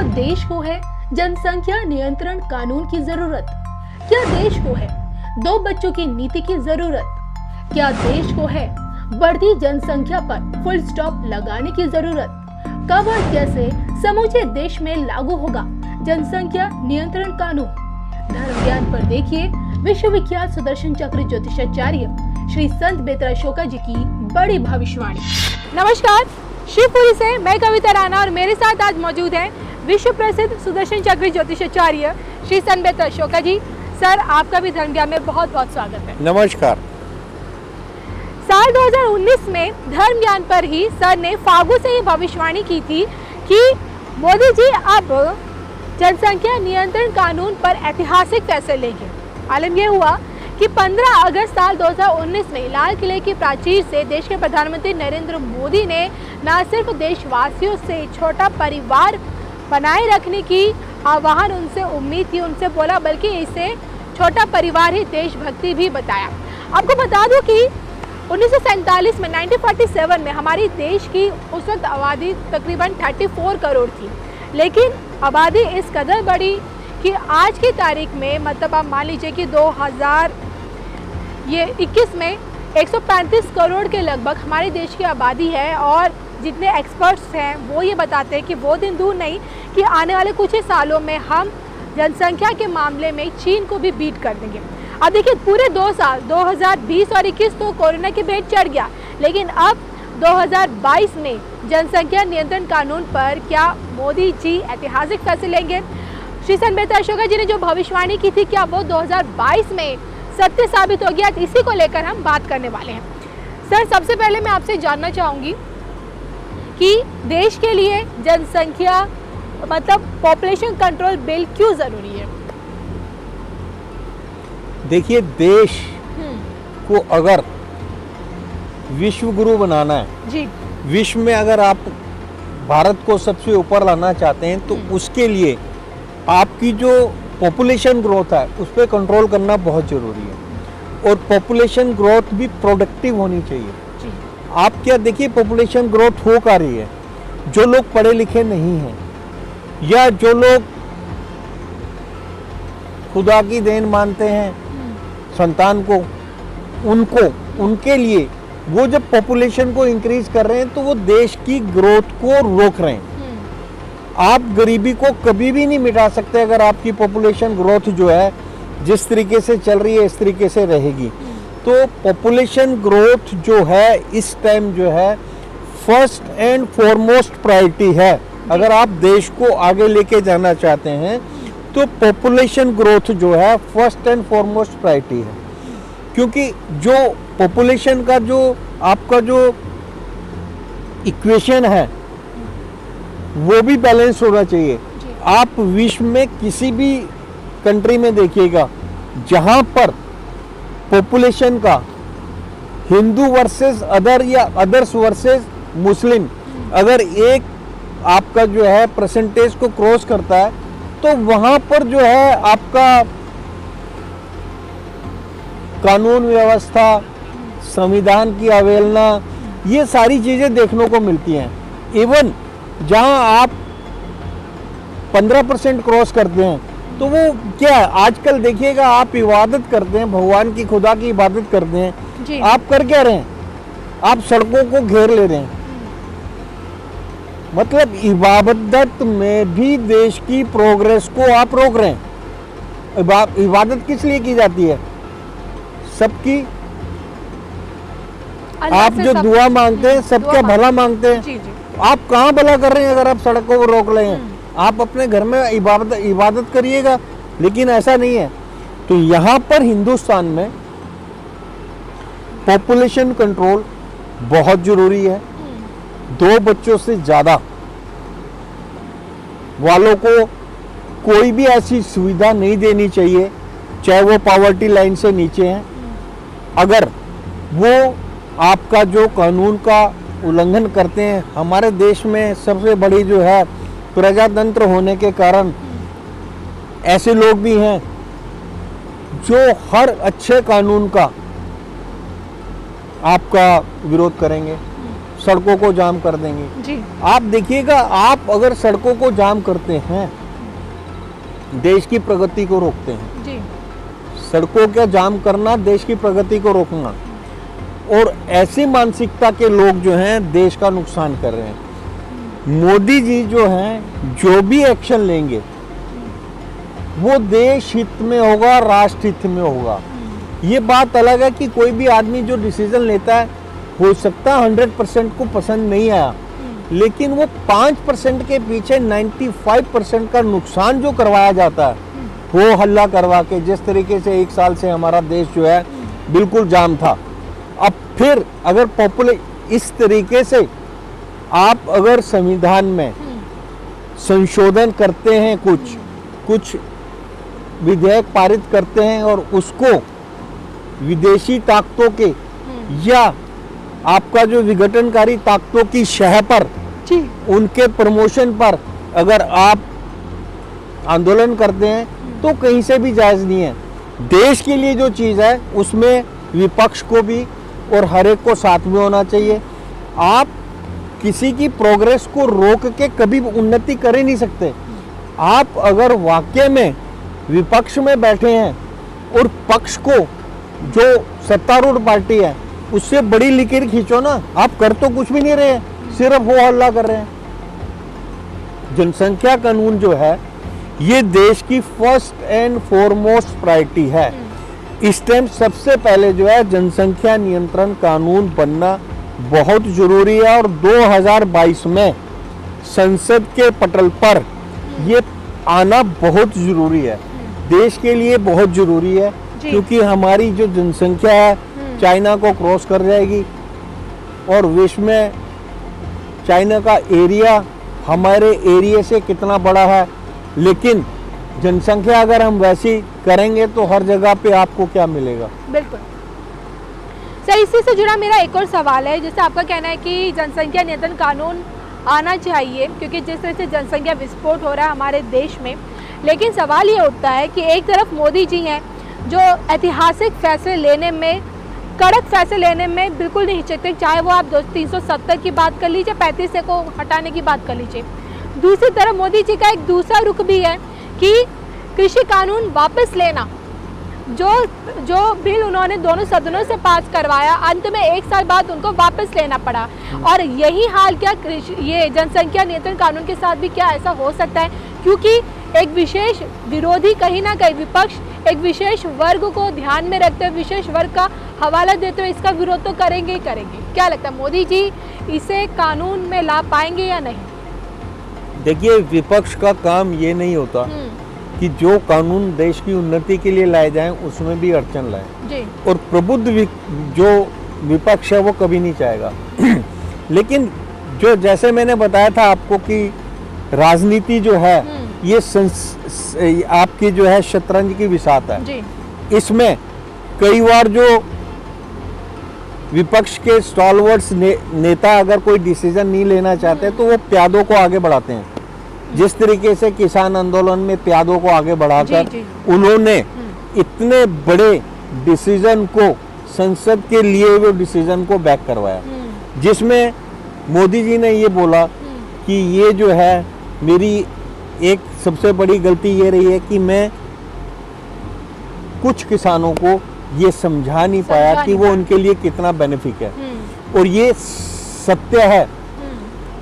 क्या देश को है जनसंख्या नियंत्रण कानून की जरूरत? क्या देश को है 2 बच्चों की नीति की जरूरत? क्या देश को है बढ़ती जनसंख्या पर फुल स्टॉप लगाने की जरूरत? कब और कैसे समूचे देश में लागू होगा जनसंख्या नियंत्रण कानून? धर्म ज्ञान पर देखिए विश्वविख्यात सुदर्शन चक्र ज्योतिषाचार्य श्री संत बेतरा अशोका जी की बड़ी भविष्यवाणी। नमस्कार, शिवपुरी से मैं कविता राणा और मेरे साथ आज मौजूद हैं विश्व प्रसिद्ध सुदर्शन चक्र ज्योतिषाचार्य श्री संत बेतरा अशोका जी। सर, आपका भी धर्म ज्ञान में बहुत बहुत स्वागत है। नमस्कार। साल 2019 में धर्म ज्ञान पर ही सर ने फागु से ये भविष्यवाणी की थी कि मोदी जी अब जनसंख्या नियंत्रण कानून पर ऐतिहासिक फैसले लेंगे। मालूम ये हुआ कि 15 अगस्त साल 2019 में लाल किले की प्राचीर से देश के प्रधानमंत्री नरेंद्र मोदी ने न सिर्फ देशवासियों से छोटा परिवार बनाए रखने की आह्वान उनसे उम्मीद थी, उनसे बोला, बल्कि इसे छोटा परिवार ही देशभक्ति भी बताया। आपको बता दूं कि 1947 में 1947 में हमारी देश की उस वक्त आबादी तकरीबन 34 करोड़ थी, लेकिन आबादी इस कदर बढ़ी कि आज की तारीख में मतलब आप मान लीजिए कि 2021 में 135 करोड़ के लगभग हमारे देश की आबादी है। और जितने एक्सपर्ट्स हैं वो ये बताते हैं कि वो दिन दूर नहीं कि आने वाले कुछ ही सालों में हम जनसंख्या के मामले में चीन को भी बीट कर देंगे। अब देखिए, पूरे 2 साल 2020 और 21 तो कोरोना की भेंट चढ़ गया, लेकिन अब 2022 में जनसंख्या नियंत्रण कानून पर क्या मोदी जी ऐतिहासिक फैसले लेंगे? श्री संत बेतरा अशोका जी ने जो भविष्यवाणी की थी, क्या वो 2022 में सत्य साबित हो गया? इसी को लेकर हम बात करने वाले हैं। सर, सबसे पहले मैं आपसे जानना चाहूँगी कि देश के लिए जनसंख्या मतलब पॉपुलेशन कंट्रोल बिल क्यों ज़रूरी है? देखिए, देश को अगर विश्व गुरु बनाना है जी, विश्व में अगर आप भारत को सबसे ऊपर लाना चाहते हैं तो उसके लिए आपकी जो पॉपुलेशन ग्रोथ है उस पर कंट्रोल करना बहुत ज़रूरी है। और पॉपुलेशन ग्रोथ भी प्रोडक्टिव होनी चाहिए। आप क्या देखिए, पॉपुलेशन ग्रोथ हो का रही है, जो लोग पढ़े लिखे नहीं हैं या जो लोग खुदा की देन मानते हैं संतान को, उनके लिए वो जब पॉपुलेशन को इंक्रीज कर रहे हैं तो वो देश की ग्रोथ को रोक रहे हैं। आप गरीबी को कभी भी नहीं मिटा सकते अगर आपकी पॉपुलेशन ग्रोथ जो है जिस तरीके से चल रही है इस तरीके से रहेगी। तो पॉपुलेशन ग्रोथ जो है इस टाइम जो है फर्स्ट एंड फॉरमोस्ट प्रायोरिटी है। अगर आप देश को आगे लेके जाना चाहते हैं तो पॉपुलेशन ग्रोथ जो है फर्स्ट एंड फॉरमोस्ट प्रायोरिटी है, क्योंकि जो पॉपुलेशन का जो आपका जो इक्वेशन है वो भी बैलेंस होना चाहिए। आप विश्व में किसी भी कंट्री में देखिएगा जहां पर पॉपुलेशन का हिंदू वर्सेस अदर या अदर्स वर्सेस मुस्लिम अगर एक आपका जो है परसेंटेज को क्रॉस करता है तो वहां पर जो है आपका कानून व्यवस्था, संविधान की अवहेलना, ये सारी चीजें देखने को मिलती हैं। इवन जहां आप 15% क्रॉस करते हैं तो वो क्या है, आजकल देखिएगा आप इबादत करते हैं, भगवान की खुदा की इबादत करते हैं, आप कर क्या रहे हैं? आप सड़कों को घेर ले रहे हैं। मतलब इबादत में भी देश की प्रोग्रेस को आप रोक रहे हैं। इबादत किस लिए की जाती है? सबकी, आप जो दुआ मांगते हैं सबका भला मांगते हैं। आप कहाँ भला कर रहे हैं अगर आप सड़कों को रोक रहे हैं? आप अपने घर में इबादत करिएगा, लेकिन ऐसा नहीं है। तो यहाँ पर हिंदुस्तान में पॉपुलेशन कंट्रोल बहुत जरूरी है। 2 बच्चों से ज्यादा वालों को कोई भी ऐसी सुविधा नहीं देनी चाहिए, चाहे वो पॉवर्टी लाइन से नीचे हैं। अगर वो आपका जो कानून का उल्लंघन करते हैं, हमारे देश में सबसे बड़ी जो है प्रजातंत्र होने के कारण ऐसे लोग भी हैं जो हर अच्छे कानून का आपका विरोध करेंगे। सड़कों को जाम कर देंगे। जी आप देखिएगा, आप अगर सड़कों को जाम करते हैं, देश की प्रगति को रोकते हैं। जी सड़कों का जाम करना देश की प्रगति को रोकना, और ऐसी मानसिकता के लोग जो हैं देश का नुकसान कर रहे हैं। मोदी जी जो हैं जो भी एक्शन लेंगे वो देश हित में होगा, राष्ट्र हित में होगा। ये बात अलग है कि कोई भी आदमी जो डिसीजन लेता है, हो सकता है 100% को पसंद नहीं आया, लेकिन वो 5% के पीछे 95% का नुकसान जो करवाया जाता है, वो हल्ला करवा के, जिस तरीके से 1 साल से हमारा देश जो है बिल्कुल जाम था। अब फिर अगर इस तरीके से आप अगर संविधान में संशोधन करते हैं, कुछ विधेयक पारित करते हैं और उसको विदेशी ताकतों के या आपका जो विघटनकारी ताकतों की शह पर, उनके प्रमोशन पर अगर आप आंदोलन करते हैं, तो कहीं से भी जायज नहीं है। देश के लिए जो चीज़ है उसमें विपक्ष को भी और हर एक को साथ में होना चाहिए। आप किसी की प्रोग्रेस को रोक के कभी उन्नति कर ही नहीं सकते। आप अगर वाकई में विपक्ष में बैठे हैं और पक्ष को, जो सत्तारूढ़ पार्टी है, उससे बड़ी लकीर खींचो ना। आप कर तो कुछ भी नहीं रहे हैं, सिर्फ वो हल्ला कर रहे हैं। जनसंख्या कानून जो है ये देश की फर्स्ट एंड फॉरमोस्ट प्रायोरिटी है। इस टाइम सबसे पहले जो है जनसंख्या नियंत्रण कानून बनना बहुत जरूरी है, और 2022 में संसद के पटल पर ये आना बहुत जरूरी है, देश के लिए बहुत जरूरी है, क्योंकि हमारी जो जनसंख्या है चाइना को क्रॉस कर जाएगी, और विश्व में चाइना का एरिया हमारे एरिया से कितना बड़ा है। लेकिन जनसंख्या अगर हम वैसी करेंगे तो हर जगह पे आपको क्या मिलेगा। बिल्कुल सर, इसी से जुड़ा मेरा एक और सवाल है। जैसे आपका कहना है कि जनसंख्या नियंत्रण कानून आना चाहिए, क्योंकि जिस तरह से जनसंख्या विस्फोट हो रहा है हमारे देश में, लेकिन सवाल ये उठता है कि एक तरफ मोदी जी हैं जो ऐतिहासिक फैसले लेने में, कड़क फैसले लेने में बिल्कुल नहीं हिचकते, चाहे वो आप 370 की बात कर लीजिए, 35 को हटाने की बात कर लीजिए। दूसरी तरफ मोदी जी का एक दूसरा रुख भी है कि कृषि कानून वापस लेना, जो बिल उन्होंने दोनों सदनों से पास करवाया, अंत में 1 साल बाद उनको वापस लेना पड़ा। और यही हाल क्या ये जनसंख्या नियंत्रण कानून के साथ भी क्या ऐसा हो सकता है? क्योंकि एक विशेष विरोधी, कहीं ना कहीं विपक्ष एक विशेष वर्ग को ध्यान में रखते हुए, विशेष वर्ग का हवाला देते हुए इसका विरोध तो करेंगे ही करेंगे। क्या लगता है, मोदी जी इसे कानून में ला पाएंगे या नहीं? देखिए, विपक्ष का काम ये नहीं होता कि जो कानून देश की उन्नति के लिए लाए जाएं उसमें भी अड़चन लाए जी। और प्रबुद्ध जो विपक्ष है वो कभी नहीं चाहेगा। लेकिन जो, जैसे मैंने बताया था आपको कि राजनीति जो है ये आपकी जो है शतरंज की विसात है जी। इसमें कई बार जो विपक्ष के स्टॉलवर्ड्स नेता अगर कोई डिसीजन नहीं लेना चाहते तो वो प्यादों को आगे बढ़ाते हैं। जिस तरीके से किसान आंदोलन में प्यादों को आगे बढ़ाकर उन्होंने इतने बड़े डिसीजन को, संसद के लिए वो डिसीजन को बैक करवाया, जिसमें मोदी जी ने ये बोला कि ये जो है मेरी एक सबसे बड़ी गलती ये रही है कि मैं कुछ किसानों को ये समझा नहीं पाया कि वो उनके लिए कितना बेनिफिट है। और ये सत्य है।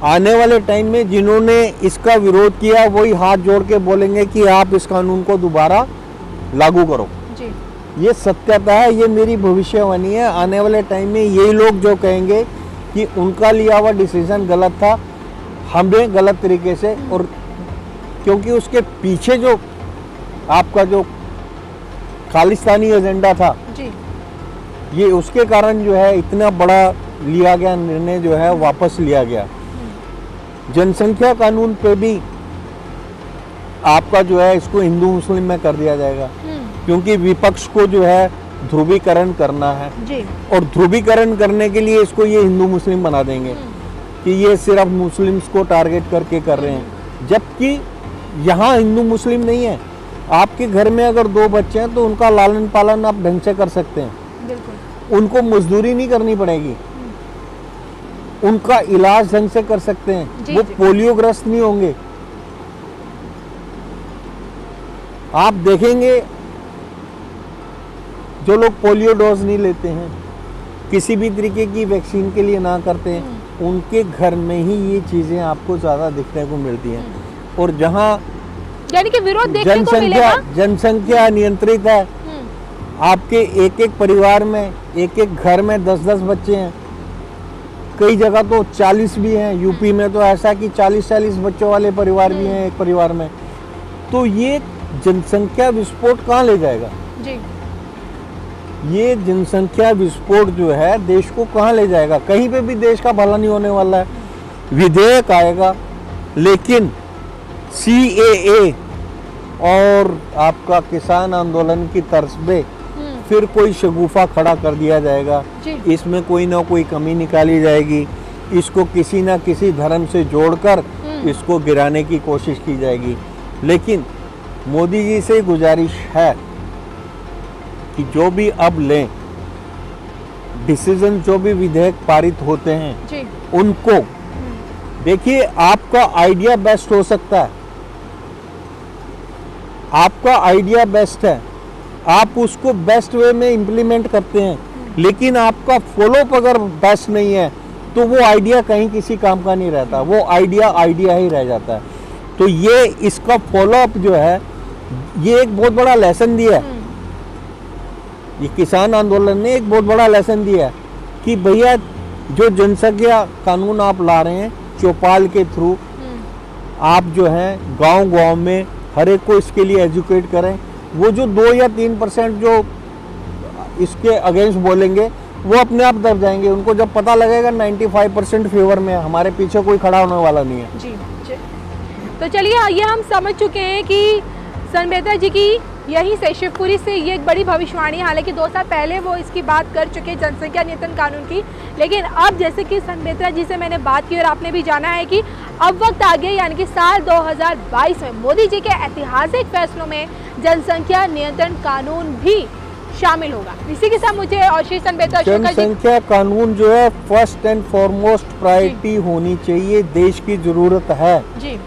आने वाले टाइम में जिन्होंने इसका विरोध किया वही हाथ जोड़ के बोलेंगे कि आप इस कानून को दोबारा लागू करो जी। ये सत्यता है, ये मेरी भविष्यवाणी है। आने वाले टाइम में यही लोग जो कहेंगे कि उनका लिया हुआ डिसीजन गलत था, हमने गलत तरीके से, और क्योंकि उसके पीछे जो आपका जो खालिस्तानी एजेंडा था जी, ये उसके कारण जो है इतना बड़ा लिया गया निर्णय जो है वापस लिया गया। जनसंख्या कानून पे भी आपका जो है इसको हिंदू मुस्लिम में कर दिया जाएगा, क्योंकि विपक्ष को जो है ध्रुवीकरण करना है जी। और ध्रुवीकरण करने के लिए इसको ये हिंदू मुस्लिम बना देंगे कि ये सिर्फ मुस्लिम्स को टारगेट करके कर रहे हैं, जबकि यहाँ हिंदू मुस्लिम नहीं है। आपके घर में अगर 2 बच्चे हैं तो उनका लालन पालन आप ढंग से कर सकते हैं, उनको मजदूरी नहीं करनी पड़ेगी, उनका इलाज ढंग से कर सकते हैं, जी, वो जी। पोलियोग्रस्त नहीं होंगे। आप देखेंगे जो लोग पोलियो डोज नहीं लेते हैं, किसी भी तरीके की वैक्सीन के लिए ना करते हैं, उनके घर में ही ये चीज़ें आपको ज़्यादा दिखने को मिलती हैं। और जहाँ यानी कि विरोध देखने को मिलेगा। जनसंख्या नियंत्रित है, आपके एक एक परिवार में, एक एक घर में 10-10 बच्चे हैं, कई जगह तो 40 भी हैं। यूपी में तो ऐसा कि 40-40 बच्चों वाले परिवार भी हैं एक परिवार में। तो ये जनसंख्या विस्फोट कहाँ ले जाएगा? जी। ये जनसंख्या विस्फोट जो है देश को कहाँ ले जाएगा? कहीं पे भी देश का भला नहीं होने वाला है। विधेयक आएगा, लेकिन CAA और आपका किसान आंदोलन की तर्ज पे फिर कोई शगुफा खड़ा कर दिया जाएगा। इसमें कोई ना कोई कमी निकाली जाएगी, इसको किसी ना किसी धर्म से जोड़कर इसको गिराने की कोशिश की जाएगी। लेकिन मोदी जी से गुजारिश है कि जो भी अब लें डिसीजन, जो भी विधेयक पारित होते हैं जी। उनको देखिए, आपका आइडिया बेस्ट हो सकता है, आपका आइडिया बेस्ट है, आप उसको बेस्ट वे में इम्प्लीमेंट करते हैं, लेकिन आपका फॉलोअप अगर बेस्ट नहीं है तो वो आइडिया कहीं किसी काम का नहीं रहता, वो आइडिया ही रह जाता है। तो ये इसका फॉलोअप जो है, ये एक बहुत बड़ा लेसन दिया है। ये किसान आंदोलन ने एक बहुत बड़ा लेसन दिया है कि भैया जो जनसंख्या कानून आप ला रहे हैं चौपाल के थ्रू, आप जो है गांव-गांव में हर एक को इसके लिए एजुकेट करें। वो जो 2 या 3% जो इसके अगेंस्ट बोलेंगे वो अपने आप दब जाएंगे। उनको जब पता लगेगा 95% फेवर में, हमारे पीछे कोई खड़ा होने वाला नहीं है। जी। तो चलिए, ये हम समझ चुके हैं कि संबेत्रा जी की यहीं से, शिवपुरी से ये एक बड़ी भविष्यवाणी, हालांकि 2 साल पहले वो इसकी बात कर चुके हैं जनसंख्या नियंत्रण कानून की, लेकिन अब जैसे कि संबेत्रा जी से मैंने बात की और आपने भी जाना है कि अब वक्त आ गया, यानी कि साल 2022 में मोदी जी के ऐतिहासिक फैसलों में जनसंख्या नियंत्रण कानून भी शामिल होगा। इसी के साथ मुझे और श्री संबेत्रा जनसंख्या कानून जो है फर्स्ट एंड फॉरमोस्ट प्रायोरिटी होनी चाहिए, देश की जरूरत है जी।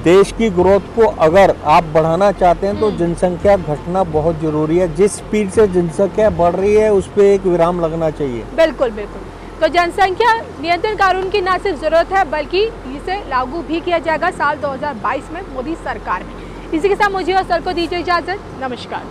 देश की ग्रोथ को अगर आप बढ़ाना चाहते हैं तो जनसंख्या घटना बहुत जरूरी है। जिस स्पीड से जनसंख्या बढ़ रही है उस पर एक विराम लगना चाहिए। बिल्कुल बिल्कुल। तो जनसंख्या नियंत्रण कानून की न सिर्फ जरूरत है बल्कि इसे लागू भी किया जाएगा साल 2022 में मोदी सरकार में। इसी के साथ मुझे और सर को दीजिए इजाजत। नमस्कार।